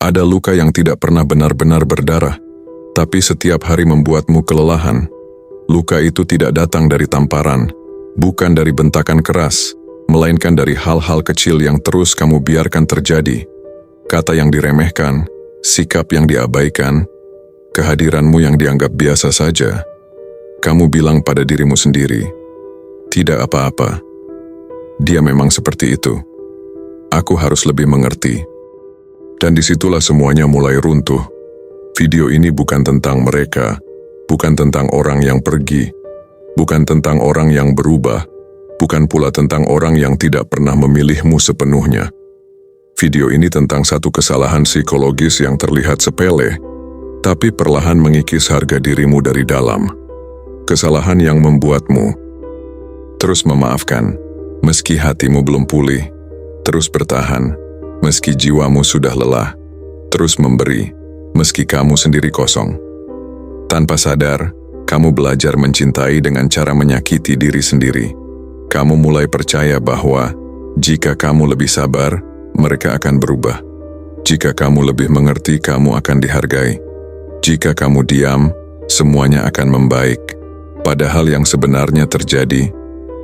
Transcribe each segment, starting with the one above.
Ada luka yang tidak pernah benar-benar berdarah, tapi setiap hari membuatmu kelelahan. Luka itu tidak datang dari tamparan, bukan dari bentakan keras, melainkan dari hal-hal kecil yang terus kamu biarkan terjadi. Kata yang diremehkan, sikap yang diabaikan, kehadiranmu yang dianggap biasa saja. Kamu bilang pada dirimu sendiri, "Tidak apa-apa. Dia memang seperti itu. Aku harus lebih mengerti." Dan disitulah semuanya mulai runtuh. Video ini bukan tentang mereka, bukan tentang orang yang pergi, bukan tentang orang yang berubah, bukan pula tentang orang yang tidak pernah memilihmu sepenuhnya. Video ini tentang satu kesalahan psikologis yang terlihat sepele, tapi perlahan mengikis harga dirimu dari dalam. Kesalahan yang membuatmu terus memaafkan, meski hatimu belum pulih, terus bertahan, meski jiwamu sudah lelah, terus memberi, meski kamu sendiri kosong. Tanpa sadar, kamu belajar mencintai dengan cara menyakiti diri sendiri. Kamu mulai percaya bahwa jika kamu lebih sabar, mereka akan berubah. Jika kamu lebih mengerti, kamu akan dihargai. Jika kamu diam, semuanya akan membaik. Padahal yang sebenarnya terjadi,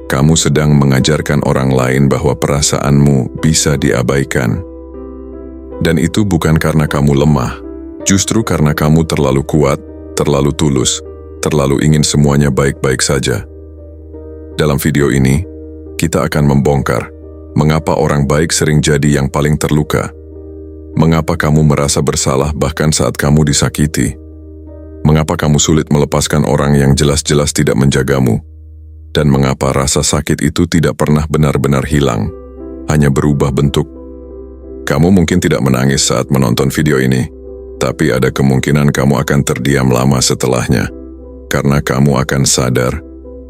kamu sedang mengajarkan orang lain bahwa perasaanmu bisa diabaikan. Dan itu bukan karena kamu lemah, justru karena kamu terlalu kuat, terlalu tulus, terlalu ingin semuanya baik-baik saja. Dalam video ini, kita akan membongkar mengapa orang baik sering jadi yang paling terluka. Mengapa kamu merasa bersalah bahkan saat kamu disakiti. Mengapa kamu sulit melepaskan orang yang jelas-jelas tidak menjagamu. Dan mengapa rasa sakit itu tidak pernah benar-benar hilang, hanya berubah bentuk. Kamu mungkin tidak menangis saat menonton video ini, tapi ada kemungkinan kamu akan terdiam lama setelahnya. Karena kamu akan sadar,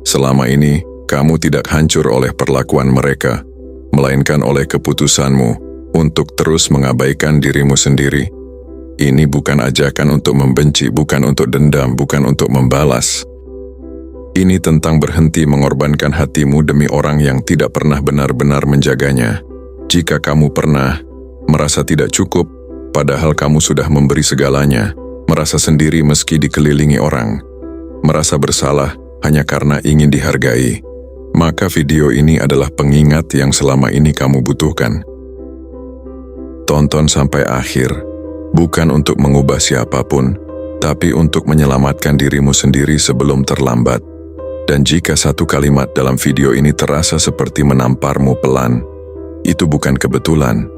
selama ini kamu tidak hancur oleh perlakuan mereka, melainkan oleh keputusanmu untuk terus mengabaikan dirimu sendiri. Ini bukan ajakan untuk membenci, bukan untuk dendam, bukan untuk membalas. Ini tentang berhenti mengorbankan hatimu demi orang yang tidak pernah benar-benar menjaganya. Jika kamu pernah merasa tidak cukup, padahal kamu sudah memberi segalanya, merasa sendiri meski dikelilingi orang, merasa bersalah hanya karena ingin dihargai, maka video ini adalah pengingat yang selama ini kamu butuhkan. Tonton sampai akhir, bukan untuk mengubah siapapun, tapi untuk menyelamatkan dirimu sendiri sebelum terlambat. Dan jika satu kalimat dalam video ini terasa seperti menamparmu pelan, itu bukan kebetulan.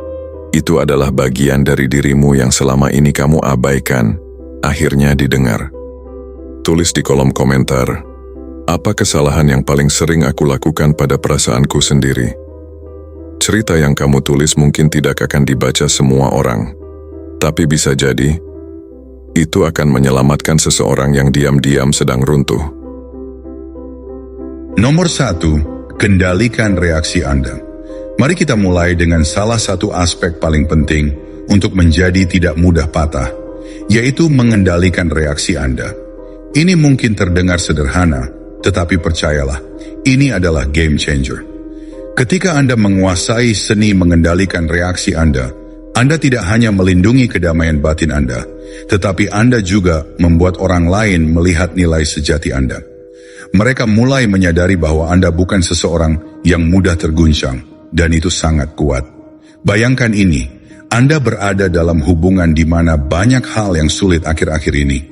Itu adalah bagian dari dirimu yang selama ini kamu abaikan, akhirnya didengar. Tulis di kolom komentar, apa kesalahan yang paling sering aku lakukan pada perasaanku sendiri? Cerita yang kamu tulis mungkin tidak akan dibaca semua orang, tapi bisa jadi, itu akan menyelamatkan seseorang yang diam-diam sedang runtuh. Nomor 1, kendalikan reaksi Anda. Mari kita mulai dengan salah satu aspek paling penting untuk menjadi tidak mudah patah, yaitu mengendalikan reaksi Anda. Ini mungkin terdengar sederhana, tetapi percayalah, ini adalah game changer. Ketika Anda menguasai seni mengendalikan reaksi Anda tidak hanya melindungi kedamaian batin Anda, tetapi Anda juga membuat orang lain melihat nilai sejati Anda. Mereka mulai menyadari bahwa Anda bukan seseorang yang mudah terguncang, dan itu sangat kuat. Bayangkan ini, Anda berada dalam hubungan di mana banyak hal yang sulit akhir-akhir ini.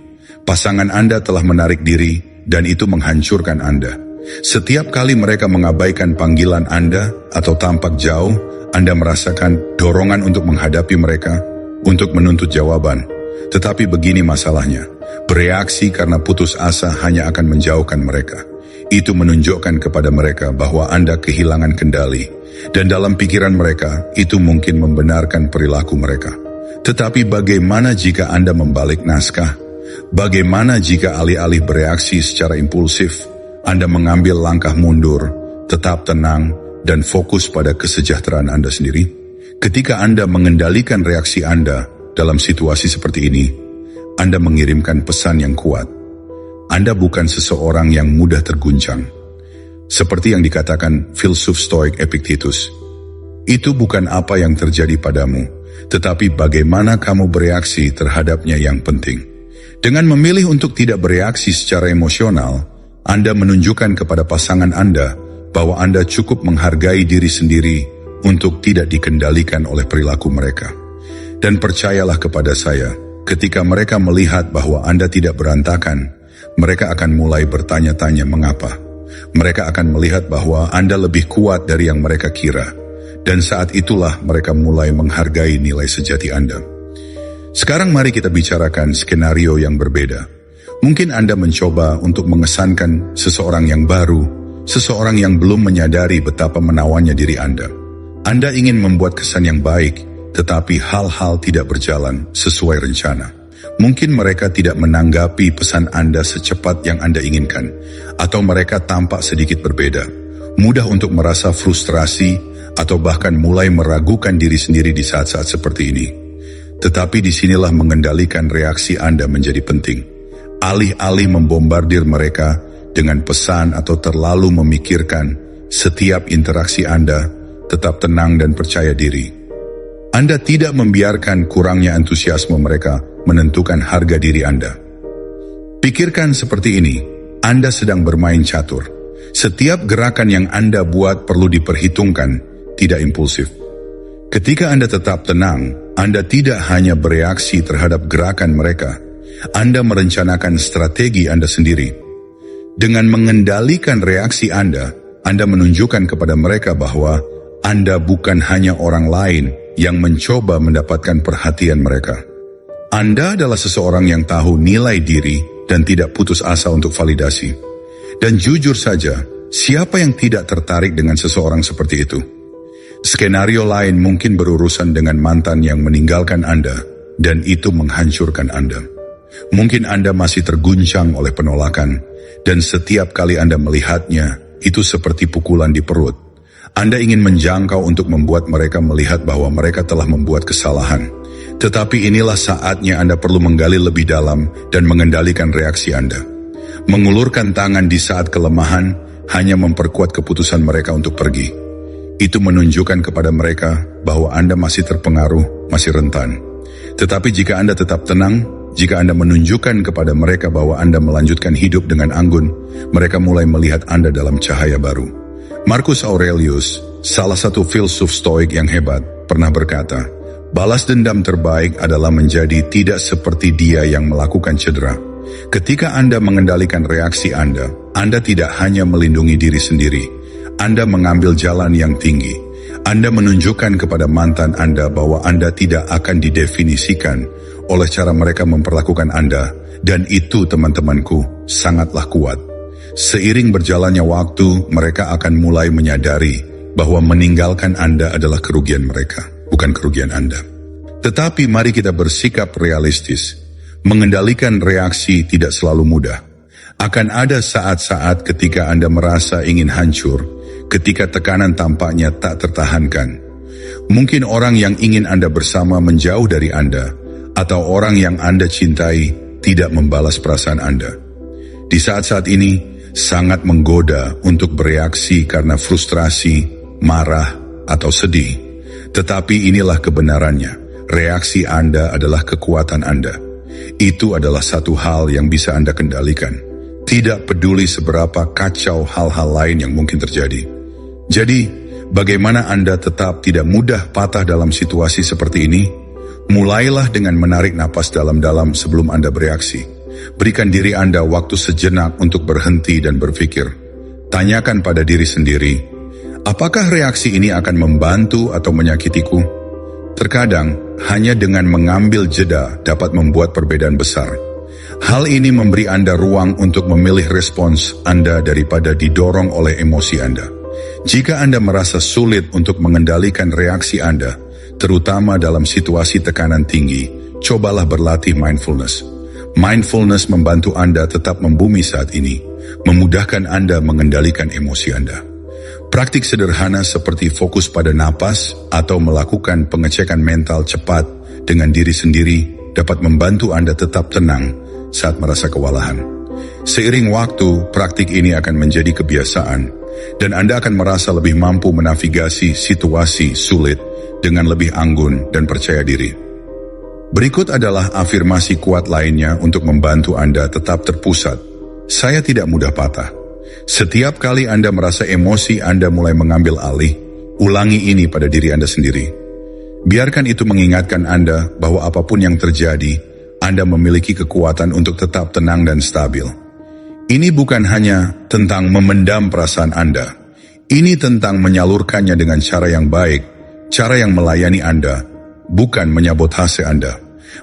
Pasangan Anda telah menarik diri, dan itu menghancurkan Anda. Setiap kali mereka mengabaikan panggilan Anda atau tampak jauh, Anda merasakan dorongan untuk menghadapi mereka, untuk menuntut jawaban. Tetapi begini masalahnya, bereaksi karena putus asa hanya akan menjauhkan mereka. Itu menunjukkan kepada mereka bahwa Anda kehilangan kendali. Dan dalam pikiran mereka, itu mungkin membenarkan perilaku mereka. Tetapi bagaimana jika Anda membalik naskah? Bagaimana jika alih-alih bereaksi secara impulsif, Anda mengambil langkah mundur, tetap tenang, dan fokus pada kesejahteraan Anda sendiri? Ketika Anda mengendalikan reaksi Anda dalam situasi seperti ini, Anda mengirimkan pesan yang kuat. Anda bukan seseorang yang mudah terguncang. Seperti yang dikatakan filsuf Stoik Epictetus, itu bukan apa yang terjadi padamu, tetapi bagaimana kamu bereaksi terhadapnya yang penting. Dengan memilih untuk tidak bereaksi secara emosional, Anda menunjukkan kepada pasangan Anda bahwa Anda cukup menghargai diri sendiri untuk tidak dikendalikan oleh perilaku mereka. Dan percayalah kepada saya, ketika mereka melihat bahwa Anda tidak berantakan, mereka akan mulai bertanya-tanya mengapa. Mereka akan melihat bahwa Anda lebih kuat dari yang mereka kira. Dan saat itulah mereka mulai menghargai nilai sejati Anda. Sekarang mari kita bicarakan skenario yang berbeda. Mungkin Anda mencoba untuk mengesankan seseorang yang baru, seseorang yang belum menyadari betapa menawannya diri Anda. Anda ingin membuat kesan yang baik, tetapi hal-hal tidak berjalan sesuai rencana. Mungkin mereka tidak menanggapi pesan Anda secepat yang Anda inginkan, atau mereka tampak sedikit berbeda, mudah untuk merasa frustrasi, atau bahkan mulai meragukan diri sendiri di saat-saat seperti ini. Tetapi disinilah mengendalikan reaksi Anda menjadi penting. Alih-alih membombardir mereka dengan pesan atau terlalu memikirkan setiap interaksi Anda, tetap tenang dan percaya diri. Anda tidak membiarkan kurangnya antusiasme mereka menentukan harga diri Anda. Pikirkan seperti ini, Anda sedang bermain catur. Setiap gerakan yang Anda buat perlu diperhitungkan, tidak impulsif. Ketika Anda tetap tenang, Anda tidak hanya bereaksi terhadap gerakan mereka, Anda merencanakan strategi Anda sendiri. Dengan mengendalikan reaksi Anda menunjukkan kepada mereka bahwa Anda bukan hanya orang lain yang mencoba mendapatkan perhatian mereka. Anda adalah seseorang yang tahu nilai diri dan tidak putus asa untuk validasi. Dan jujur saja, siapa yang tidak tertarik dengan seseorang seperti itu? Skenario lain mungkin berurusan dengan mantan yang meninggalkan Anda, dan itu menghancurkan Anda. Mungkin Anda masih terguncang oleh penolakan, dan setiap kali Anda melihatnya, itu seperti pukulan di perut. Anda ingin menjangkau untuk membuat mereka melihat bahwa mereka telah membuat kesalahan. Tetapi inilah saatnya Anda perlu menggali lebih dalam dan mengendalikan reaksi Anda. Mengulurkan tangan di saat kelemahan hanya memperkuat keputusan mereka untuk pergi. Itu menunjukkan kepada mereka bahwa Anda masih terpengaruh, masih rentan. Tetapi jika Anda tetap tenang, jika Anda menunjukkan kepada mereka bahwa Anda melanjutkan hidup dengan anggun, mereka mulai melihat Anda dalam cahaya baru. Marcus Aurelius, salah satu filsuf stoik yang hebat, pernah berkata, balas dendam terbaik adalah menjadi tidak seperti dia yang melakukan cedera. Ketika Anda mengendalikan reaksi Anda tidak hanya melindungi diri sendiri, Anda mengambil jalan yang tinggi. Anda menunjukkan kepada mantan Anda bahwa Anda tidak akan didefinisikan oleh cara mereka memperlakukan Anda, dan itu teman-temanku sangatlah kuat. Seiring berjalannya waktu, mereka akan mulai menyadari bahwa meninggalkan Anda adalah kerugian mereka, bukan kerugian Anda. Tetapi mari kita bersikap realistis. Mengendalikan reaksi tidak selalu mudah. Akan ada saat-saat ketika Anda merasa ingin hancur, ketika tekanan tampaknya tak tertahankan. Mungkin orang yang ingin Anda bersama menjauh dari Anda, atau orang yang Anda cintai tidak membalas perasaan Anda. Di saat-saat ini, sangat menggoda untuk bereaksi karena frustrasi, marah, atau sedih. Tetapi inilah kebenarannya. Reaksi Anda adalah kekuatan Anda. Itu adalah satu hal yang bisa Anda kendalikan. Tidak peduli seberapa kacau hal-hal lain yang mungkin terjadi. Jadi, bagaimana Anda tetap tidak mudah patah dalam situasi seperti ini? Mulailah dengan menarik napas dalam-dalam sebelum Anda bereaksi. Berikan diri Anda waktu sejenak untuk berhenti dan berpikir. Tanyakan pada diri sendiri, apakah reaksi ini akan membantu atau menyakitiku? Terkadang, hanya dengan mengambil jeda dapat membuat perbedaan besar. Hal ini memberi Anda ruang untuk memilih respons Anda daripada didorong oleh emosi Anda. Jika Anda merasa sulit untuk mengendalikan reaksi Anda, terutama dalam situasi tekanan tinggi, cobalah berlatih mindfulness. Mindfulness membantu Anda tetap membumi saat ini, memudahkan Anda mengendalikan emosi Anda. Praktik sederhana seperti fokus pada napas atau melakukan pengecekan mental cepat dengan diri sendiri dapat membantu Anda tetap tenang saat merasa kewalahan. Seiring waktu, praktik ini akan menjadi kebiasaan dan Anda akan merasa lebih mampu menavigasi situasi sulit dengan lebih anggun dan percaya diri. Berikut adalah afirmasi kuat lainnya untuk membantu Anda tetap terpusat. Saya tidak mudah patah. Setiap kali Anda merasa emosi Anda mulai mengambil alih, ulangi ini pada diri Anda sendiri. Biarkan itu mengingatkan Anda bahwa apapun yang terjadi, Anda memiliki kekuatan untuk tetap tenang dan stabil. Ini bukan hanya tentang memendam perasaan Anda. Ini tentang menyalurkannya dengan cara yang baik, cara yang melayani Anda, bukan menyabotase Anda.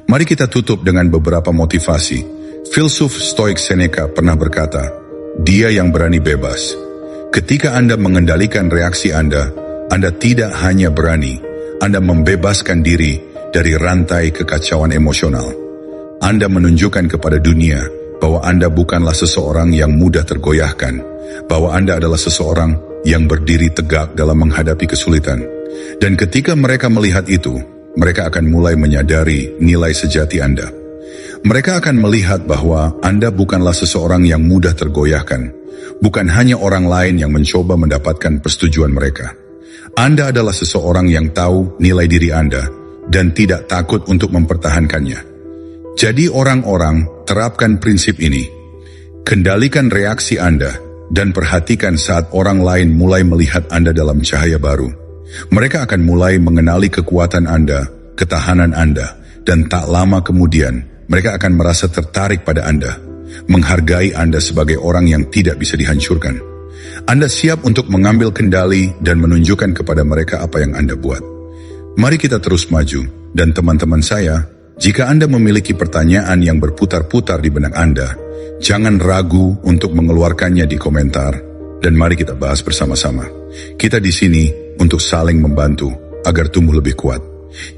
Mari kita tutup dengan beberapa motivasi. Filsuf Stoik Seneca pernah berkata, "Dia yang berani bebas." Ketika Anda mengendalikan reaksi Anda tidak hanya berani, Anda membebaskan diri dari rantai kekacauan emosional. Anda menunjukkan kepada dunia bahwa Anda bukanlah seseorang yang mudah tergoyahkan, bahwa Anda adalah seseorang yang berdiri tegak dalam menghadapi kesulitan. Dan ketika mereka melihat itu, mereka akan mulai menyadari nilai sejati Anda. Mereka akan melihat bahwa Anda bukanlah seseorang yang mudah tergoyahkan, bukan hanya orang lain yang mencoba mendapatkan persetujuan mereka. Anda adalah seseorang yang tahu nilai diri Anda dan tidak takut untuk mempertahankannya. Jadi orang-orang terapkan prinsip ini. Kendalikan reaksi Anda dan perhatikan saat orang lain mulai melihat Anda dalam cahaya baru. Mereka akan mulai mengenali kekuatan Anda, ketahanan Anda, dan tak lama kemudian mereka akan merasa tertarik pada Anda, menghargai Anda sebagai orang yang tidak bisa dihancurkan. Anda siap untuk mengambil kendali dan menunjukkan kepada mereka apa yang Anda buat. Mari kita terus maju, dan teman-teman saya, jika Anda memiliki pertanyaan yang berputar-putar di benak Anda, jangan ragu untuk mengeluarkannya di komentar, dan mari kita bahas bersama-sama. Kita di sini untuk saling membantu agar tumbuh lebih kuat.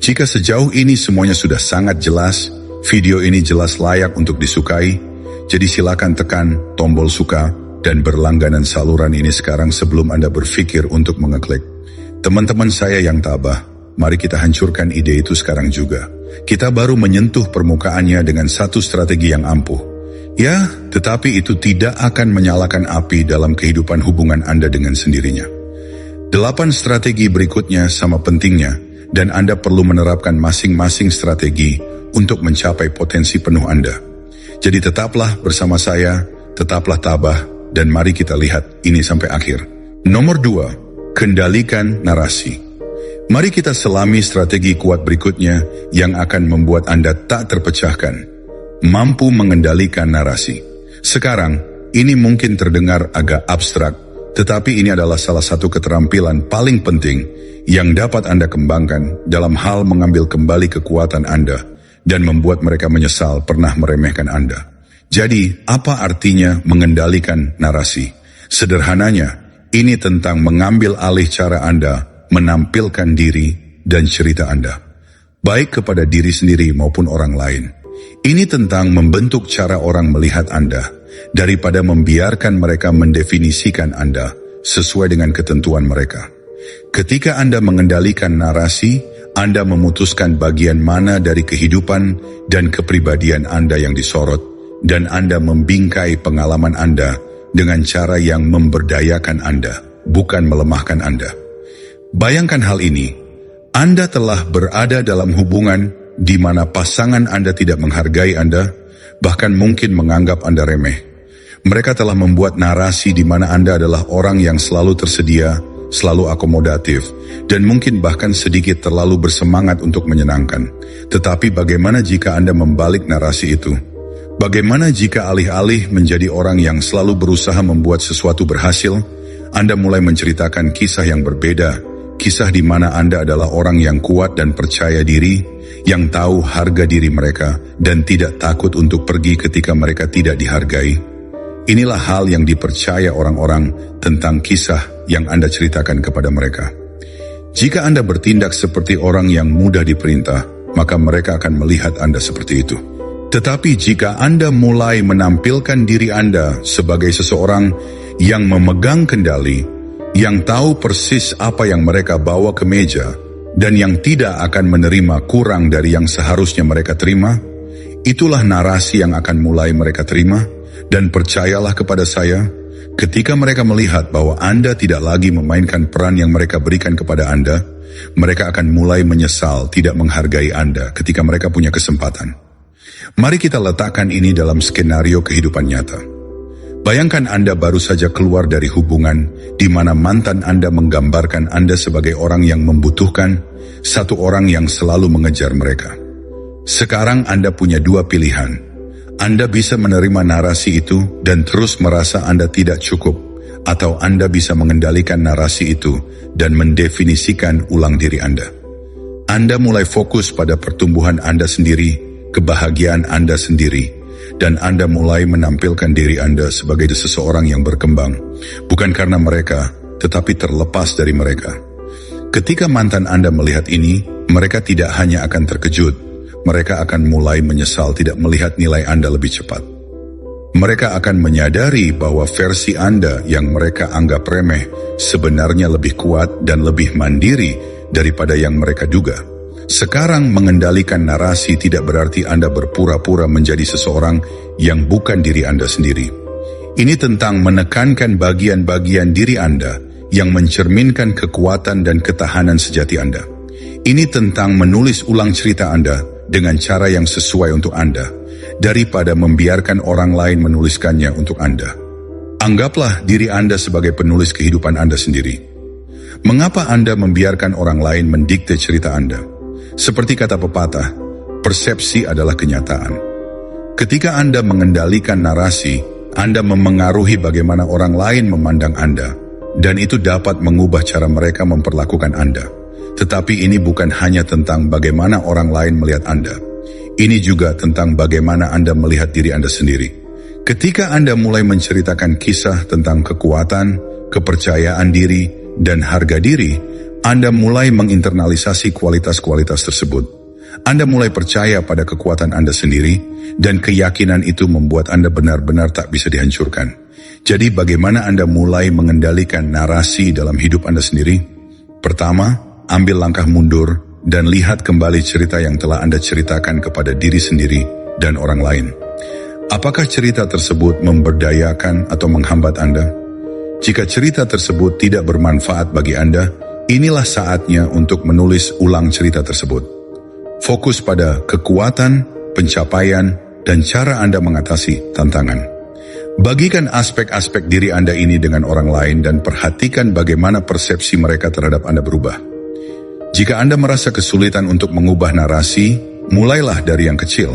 Jika sejauh ini semuanya sudah sangat jelas, video ini jelas layak untuk disukai, jadi silakan tekan tombol suka dan berlangganan saluran ini sekarang sebelum Anda berpikir untuk mengeklik. Teman-teman saya yang tabah, mari kita hancurkan ide itu sekarang juga. Kita baru menyentuh permukaannya dengan satu strategi yang ampuh. Ya, tetapi itu tidak akan menyalakan api dalam kehidupan hubungan Anda dengan sendirinya. 8 strategi berikutnya sama pentingnya, dan Anda perlu menerapkan masing-masing strategi untuk mencapai potensi penuh Anda. Jadi tetaplah bersama saya, tetaplah tabah, dan mari kita lihat ini sampai akhir. Nomor 2, kendalikan narasi. Mari kita selami strategi kuat berikutnya yang akan membuat Anda tak terpecahkan. Mampu mengendalikan narasi. Sekarang, ini mungkin terdengar agak abstrak, tetapi ini adalah salah satu keterampilan paling penting yang dapat Anda kembangkan dalam hal mengambil kembali kekuatan Anda dan membuat mereka menyesal pernah meremehkan Anda. Jadi, apa artinya mengendalikan narasi? Sederhananya, ini tentang mengambil alih cara Anda menampilkan diri dan cerita Anda, baik kepada diri sendiri maupun orang lain. Ini tentang membentuk cara orang melihat Anda, daripada membiarkan mereka mendefinisikan Anda sesuai dengan ketentuan mereka. Ketika Anda mengendalikan narasi, Anda memutuskan bagian mana dari kehidupan dan kepribadian Anda yang disorot, dan Anda membingkai pengalaman Anda dengan cara yang memberdayakan Anda, bukan melemahkan Anda. Bayangkan hal ini, Anda telah berada dalam hubungan di mana pasangan Anda tidak menghargai Anda, bahkan mungkin menganggap Anda remeh. Mereka telah membuat narasi di mana Anda adalah orang yang selalu tersedia, selalu akomodatif, dan mungkin bahkan sedikit terlalu bersemangat untuk menyenangkan. Tetapi bagaimana jika Anda membalik narasi itu? Bagaimana jika alih-alih menjadi orang yang selalu berusaha membuat sesuatu berhasil, Anda mulai menceritakan kisah yang berbeda, kisah di mana Anda adalah orang yang kuat dan percaya diri, yang tahu harga diri mereka dan tidak takut untuk pergi ketika mereka tidak dihargai. Inilah hal yang dipercaya orang-orang tentang kisah yang Anda ceritakan kepada mereka. Jika Anda bertindak seperti orang yang mudah diperintah, maka mereka akan melihat Anda seperti itu. Tetapi jika Anda mulai menampilkan diri Anda sebagai seseorang yang memegang kendali, yang tahu persis apa yang mereka bawa ke meja, dan yang tidak akan menerima kurang dari yang seharusnya mereka terima, itulah narasi yang akan mulai mereka terima. Dan percayalah kepada saya, ketika mereka melihat bahwa Anda tidak lagi memainkan peran yang mereka berikan kepada Anda, Mereka akan mulai menyesal tidak menghargai Anda ketika mereka punya kesempatan. Mari kita letakkan ini dalam skenario kehidupan nyata. Bayangkan Anda baru saja keluar dari hubungan di mana mantan Anda menggambarkan Anda sebagai orang yang membutuhkan, satu orang yang selalu mengejar mereka. Sekarang Anda punya dua pilihan. Anda bisa menerima narasi itu dan terus merasa Anda tidak cukup, atau Anda bisa mengendalikan narasi itu dan mendefinisikan ulang diri Anda. Anda mulai fokus pada pertumbuhan Anda sendiri, kebahagiaan Anda sendiri, dan Anda mulai menampilkan diri Anda sebagai seseorang yang berkembang, bukan karena mereka, tetapi terlepas dari mereka. Ketika mantan Anda melihat ini, mereka tidak hanya akan terkejut, mereka akan mulai menyesal tidak melihat nilai Anda lebih cepat. Mereka akan menyadari bahwa versi Anda yang mereka anggap remeh sebenarnya lebih kuat dan lebih mandiri daripada yang mereka duga. Sekarang mengendalikan narasi tidak berarti Anda berpura-pura menjadi seseorang yang bukan diri Anda sendiri. Ini tentang menekankan bagian-bagian diri Anda yang mencerminkan kekuatan dan ketahanan sejati Anda. Ini tentang menulis ulang cerita Anda dengan cara yang sesuai untuk Anda, daripada membiarkan orang lain menuliskannya untuk Anda. Anggaplah diri Anda sebagai penulis kehidupan Anda sendiri. Mengapa Anda membiarkan orang lain mendikte cerita Anda? Seperti kata pepatah, persepsi adalah kenyataan. Ketika Anda mengendalikan narasi, Anda memengaruhi bagaimana orang lain memandang Anda, dan itu dapat mengubah cara mereka memperlakukan Anda. Tetapi ini bukan hanya tentang bagaimana orang lain melihat Anda. Ini juga tentang bagaimana Anda melihat diri Anda sendiri. Ketika Anda mulai menceritakan kisah tentang kekuatan, kepercayaan diri, dan harga diri, Anda mulai menginternalisasi kualitas-kualitas tersebut. Anda mulai percaya pada kekuatan Anda sendiri, dan keyakinan itu membuat Anda benar-benar tak bisa dihancurkan. Jadi bagaimana Anda mulai mengendalikan narasi dalam hidup Anda sendiri? Pertama, ambil langkah mundur dan lihat kembali cerita yang telah Anda ceritakan kepada diri sendiri dan orang lain. Apakah cerita tersebut memberdayakan atau menghambat Anda? Jika cerita tersebut tidak bermanfaat bagi Anda, inilah saatnya untuk menulis ulang cerita tersebut. Fokus pada kekuatan, pencapaian, dan cara Anda mengatasi tantangan. Bagikan aspek-aspek diri Anda ini dengan orang lain dan perhatikan bagaimana persepsi mereka terhadap Anda berubah. Jika Anda merasa kesulitan untuk mengubah narasi, mulailah dari yang kecil.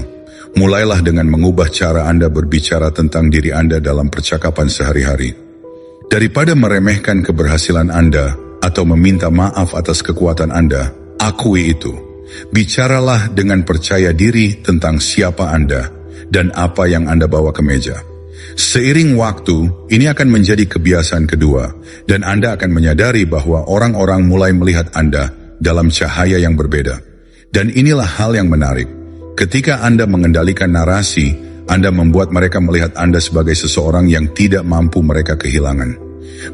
Mulailah dengan mengubah cara Anda berbicara tentang diri Anda dalam percakapan sehari-hari. Daripada meremehkan keberhasilan Anda atau meminta maaf atas kekuatan Anda, akui itu. Bicaralah dengan percaya diri tentang siapa Anda dan apa yang Anda bawa ke meja. Seiring waktu, ini akan menjadi kebiasaan kedua, dan Anda akan menyadari bahwa orang-orang mulai melihat Anda dalam cahaya yang berbeda. Dan inilah hal yang menarik. Ketika Anda mengendalikan narasi, Anda membuat mereka melihat Anda sebagai seseorang yang tidak mampu mereka kehilangan.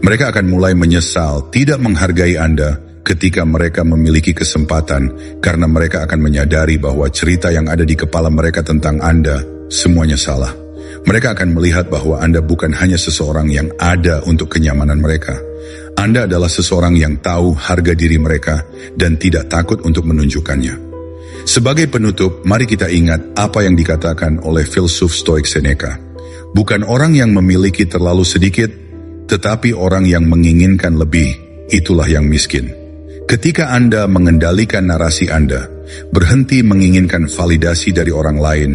Mereka akan mulai menyesal tidak menghargai Anda ketika mereka memiliki kesempatan, karena mereka akan menyadari bahwa cerita yang ada di kepala mereka tentang Anda semuanya salah. Mereka akan melihat bahwa Anda bukan hanya seseorang yang ada untuk kenyamanan mereka. Anda adalah seseorang yang tahu harga diri mereka dan tidak takut untuk menunjukkannya. Sebagai penutup, mari kita ingat apa yang dikatakan oleh filsuf Stoik Seneca. Bukan orang yang memiliki terlalu sedikit, tetapi orang yang menginginkan lebih, itulah yang miskin. Ketika Anda mengendalikan narasi Anda, berhenti menginginkan validasi dari orang lain,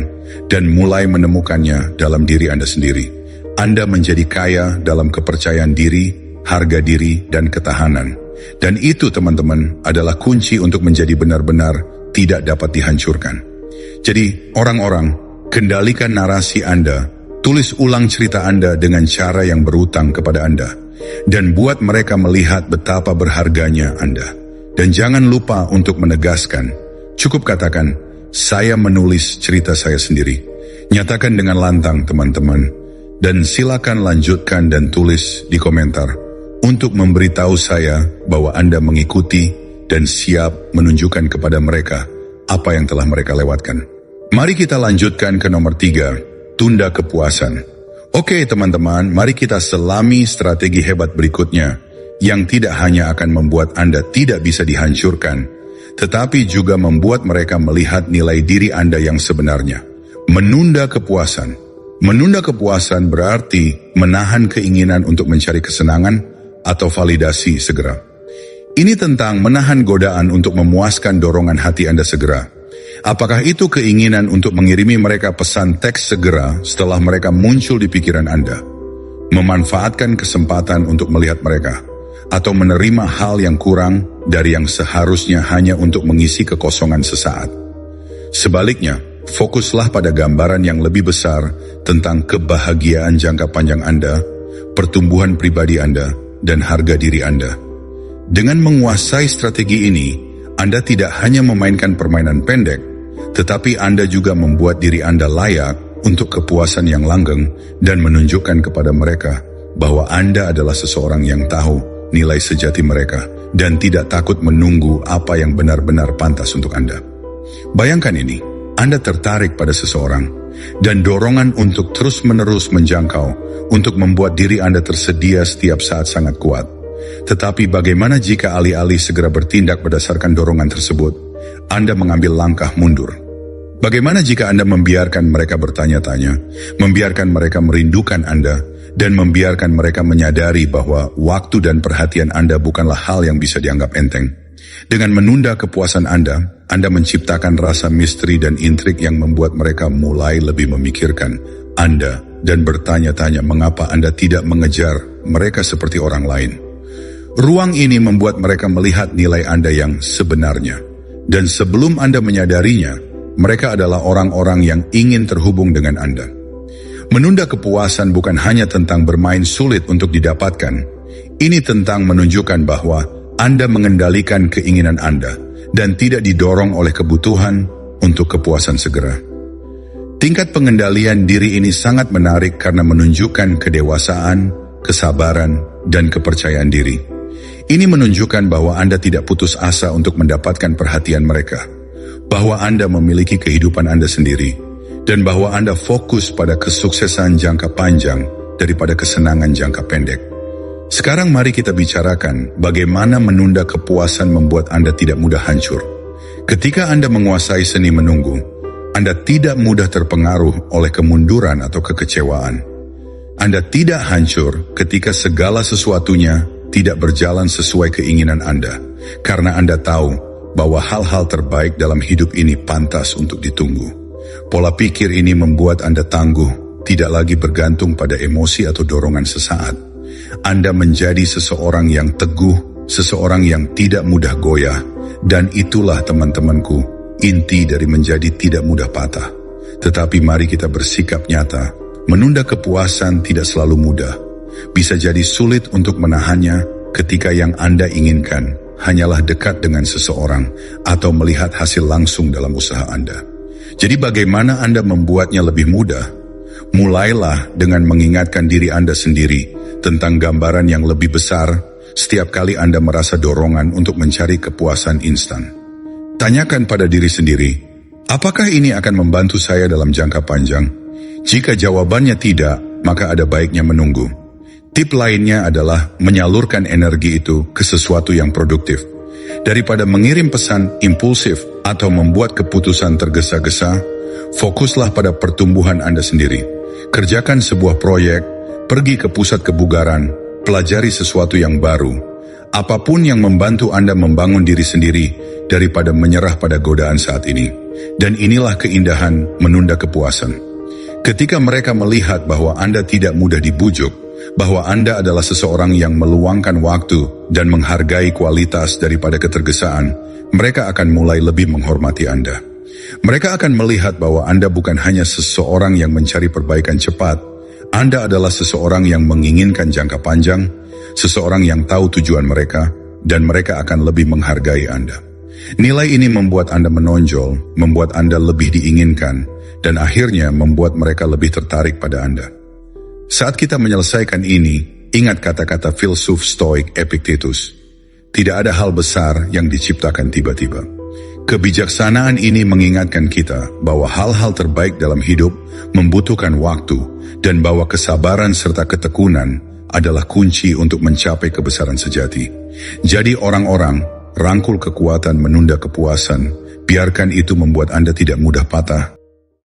dan mulai menemukannya dalam diri Anda sendiri, Anda menjadi kaya dalam kepercayaan diri, harga diri, dan ketahanan. Dan itu, teman-teman, adalah kunci untuk menjadi benar-benar tidak dapat dihancurkan. Jadi, orang-orang, kendalikan narasi Anda, tulis ulang cerita Anda dengan cara yang berutang kepada Anda, dan buat mereka melihat betapa berharganya Anda. Dan jangan lupa untuk menegaskan, cukup katakan, saya menulis cerita saya sendiri. Nyatakan dengan lantang, teman-teman, dan silakan lanjutkan dan tulis di komentar untuk memberitahu saya bahwa Anda mengikuti dan siap menunjukkan kepada mereka apa yang telah mereka lewatkan. Mari kita lanjutkan ke nomor 3, tunda kepuasan. Oke teman-teman, mari kita selami strategi hebat berikutnya, yang tidak hanya akan membuat Anda tidak bisa dihancurkan, tetapi juga membuat mereka melihat nilai diri Anda yang sebenarnya. Menunda kepuasan. Menunda kepuasan berarti menahan keinginan untuk mencari kesenangan atau validasi segera. Ini tentang menahan godaan untuk memuaskan dorongan hati Anda segera. Apakah itu keinginan untuk mengirimi mereka pesan teks segera setelah mereka muncul di pikiran Anda? Memanfaatkan kesempatan untuk melihat mereka, atau menerima hal yang kurang dari yang seharusnya hanya untuk mengisi kekosongan sesaat? Sebaliknya, fokuslah pada gambaran yang lebih besar tentang kebahagiaan jangka panjang Anda, pertumbuhan pribadi Anda, dan harga diri Anda. Dengan menguasai strategi ini, Anda tidak hanya memainkan permainan pendek, tetapi Anda juga membuat diri Anda layak untuk kepuasan yang langgeng dan menunjukkan kepada mereka bahwa Anda adalah seseorang yang tahu nilai sejati mereka dan tidak takut menunggu apa yang benar-benar pantas untuk Anda. Bayangkan ini, Anda tertarik pada seseorang dan dorongan untuk terus-menerus menjangkau untuk membuat diri Anda tersedia setiap saat sangat kuat. Tetapi bagaimana jika alih-alih segera bertindak berdasarkan dorongan tersebut, Anda mengambil langkah mundur? Bagaimana jika Anda membiarkan mereka bertanya-tanya, membiarkan mereka merindukan Anda, dan membiarkan mereka menyadari bahwa waktu dan perhatian Anda bukanlah hal yang bisa dianggap enteng? Dengan menunda kepuasan Anda menciptakan rasa misteri dan intrik yang membuat mereka mulai lebih memikirkan Anda dan bertanya-tanya mengapa Anda tidak mengejar mereka seperti orang lain. Ruang ini membuat mereka melihat nilai Anda yang sebenarnya. Dan sebelum Anda menyadarinya, mereka adalah orang-orang yang ingin terhubung dengan Anda. Menunda kepuasan bukan hanya tentang bermain sulit untuk didapatkan. Ini tentang menunjukkan bahwa Anda mengendalikan keinginan Anda dan tidak didorong oleh kebutuhan untuk kepuasan segera. Tingkat pengendalian diri ini sangat menarik karena menunjukkan kedewasaan, kesabaran, dan kepercayaan diri. Ini menunjukkan bahwa Anda tidak putus asa untuk mendapatkan perhatian mereka, bahwa Anda memiliki kehidupan Anda sendiri, dan bahwa Anda fokus pada kesuksesan jangka panjang daripada kesenangan jangka pendek. Sekarang mari kita bicarakan bagaimana menunda kepuasan membuat Anda tidak mudah hancur. Ketika Anda menguasai seni menunggu, Anda tidak mudah terpengaruh oleh kemunduran atau kekecewaan. Anda tidak hancur ketika segala sesuatunya tidak berjalan sesuai keinginan Anda, karena Anda tahu bahwa hal-hal terbaik dalam hidup ini pantas untuk ditunggu. Pola pikir ini membuat Anda tangguh, tidak lagi bergantung pada emosi atau dorongan sesaat. Anda menjadi seseorang yang teguh, seseorang yang tidak mudah goyah, dan itulah teman-temanku, inti dari menjadi tidak mudah patah. Tetapi mari kita bersikap nyata, menunda kepuasan tidak selalu mudah. Bisa jadi sulit untuk menahannya ketika yang Anda inginkan hanyalah dekat dengan seseorang atau melihat hasil langsung dalam usaha Anda. Jadi bagaimana Anda membuatnya lebih mudah? Mulailah dengan mengingatkan diri Anda sendiri tentang gambaran yang lebih besar setiap kali Anda merasa dorongan untuk mencari kepuasan instan. Tanyakan pada diri sendiri, apakah ini akan membantu saya dalam jangka panjang? Jika jawabannya tidak, maka ada baiknya menunggu. Tip lainnya adalah menyalurkan energi itu ke sesuatu yang produktif. Daripada mengirim pesan impulsif atau membuat keputusan tergesa-gesa, fokuslah pada pertumbuhan Anda sendiri. Kerjakan sebuah proyek, pergi ke pusat kebugaran, pelajari sesuatu yang baru. Apapun yang membantu Anda membangun diri sendiri daripada menyerah pada godaan saat ini. Dan inilah keindahan menunda kepuasan. Ketika mereka melihat bahwa Anda tidak mudah dibujuk, bahwa Anda adalah seseorang yang meluangkan waktu dan menghargai kualitas daripada ketergesaan, mereka akan mulai lebih menghormati Anda. Mereka akan melihat bahwa Anda bukan hanya seseorang yang mencari perbaikan cepat, Anda adalah seseorang yang menginginkan jangka panjang, seseorang yang tahu tujuan mereka, dan mereka akan lebih menghargai Anda. Nilai ini membuat Anda menonjol, membuat Anda lebih diinginkan, dan akhirnya membuat mereka lebih tertarik pada Anda. Saat kita menyelesaikan ini, ingat kata-kata filsuf Stoik Epictetus. Tidak ada hal besar yang diciptakan tiba-tiba. Kebijaksanaan ini mengingatkan kita bahwa hal-hal terbaik dalam hidup membutuhkan waktu dan bahwa kesabaran serta ketekunan adalah kunci untuk mencapai kebesaran sejati. Jadi orang-orang, rangkul kekuatan menunda kepuasan, biarkan itu membuat Anda tidak mudah patah,